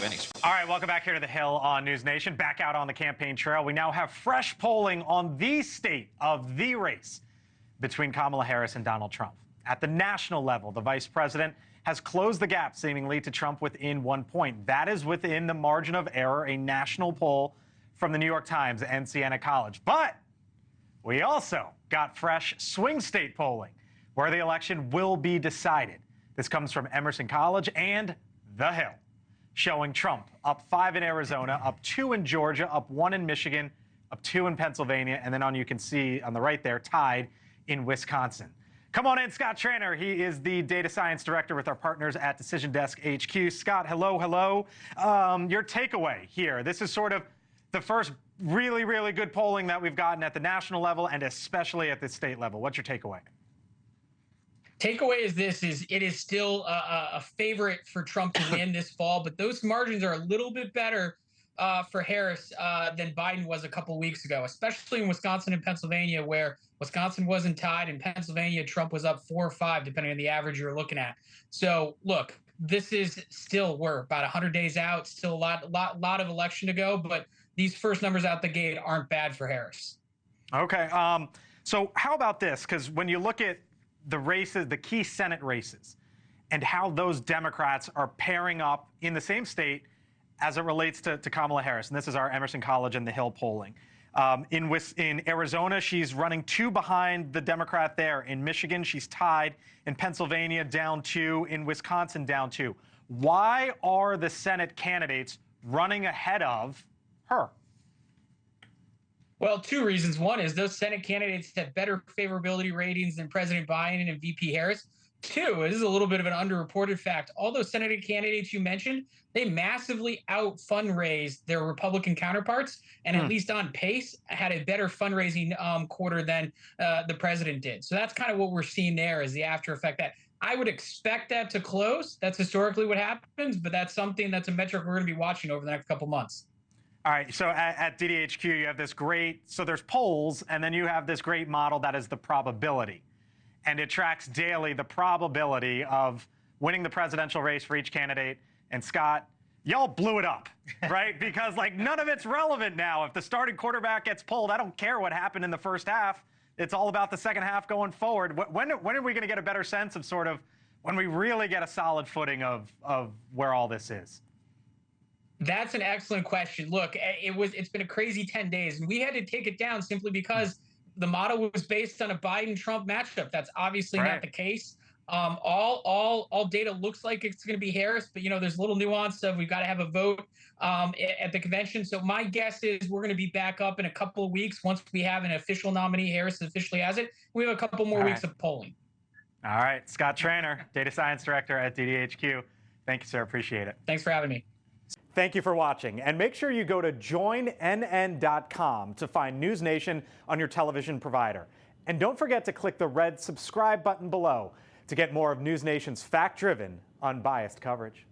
All right, welcome back here to the Hill on NewsNation. Back out on the campaign trail. We now have fresh polling on the state of the race between Kamala Harris and Donald Trump. At the national level, the vice president has closed the gap seemingly to Trump within 1 point. That is within the margin of error, a national poll from the New York Times and Siena College. But we also got fresh swing state polling where the election will be decided. This comes from Emerson College and The Hill, showing Trump up 5 in Arizona, up 2 in Georgia, up 1 in Michigan, up 2 in Pennsylvania, and then you can see on the right there, tied in Wisconsin. Come on in, Scott Tranter. He is the data science director with our partners at Decision Desk HQ. Scott, hello. Your takeaway here. This is sort of the first really, really good polling that we've gotten at the national level and especially at the state level. What's your takeaway? Takeaway is it is still a favorite for Trump to win this fall, but those margins are a little bit better for Harris than Biden was a couple weeks ago, especially in Wisconsin and Pennsylvania, where Wisconsin wasn't tied. In Pennsylvania, Trump was up 4 or 5, depending on the average you're looking at. So, look, this is still, we're about 100 days out, still a lot of election to go, but these first numbers out the gate aren't bad for Harris. Okay. So how about this? Because when you look at the races, the key Senate races, and how those Democrats are pairing up in the same state as it relates to Kamala Harris. And this is our Emerson College and The Hill polling. In Arizona, she's running 2 behind the Democrat there. In Michigan, she's tied. In Pennsylvania, down 2. In Wisconsin, down 2. Why are the Senate candidates running ahead of her? Well, 2 reasons. One is those Senate candidates have better favorability ratings than President Biden and VP Harris. 2, this is a little bit of an underreported fact. All those Senate candidates you mentioned, they massively out-fundraised their Republican counterparts, and at least on pace, had a better fundraising quarter than the president did. So that's kind of what we're seeing there is the after effect. That I would expect that to close. That's historically what happens, but that's a metric we're going to be watching over the next couple months. All right, so at DDHQ, you have this great, so there's polls, and then you have this great model that is the probability. And it tracks daily the probability of winning the presidential race for each candidate. And Scott, y'all blew it up, right? Because none of it's relevant now. If the starting quarterback gets pulled, I don't care what happened in the first half. It's all about the second half going forward. When are we going to get a better sense of sort of when we really get a solid footing of where all this is? That's an excellent question. Look, it's been a crazy 10 days, and we had to take it down simply because the model was based on a Biden-Trump matchup. That's obviously not the case. All data looks like it's going to be Harris, but there's a little nuance of we've got to have a vote at the convention. So my guess is we're going to be back up in a couple of weeks once we have an official nominee. Harris officially has it. We have a couple more weeks of polling. All right, Scott Tranter, data science director at DDHQ. Thank you, sir. Appreciate it. Thanks for having me. Thank you for watching, and make sure you go to joinnn.com to find NewsNation on your television provider. And don't forget to click the red subscribe button below to get more of NewsNation's fact-driven, unbiased coverage.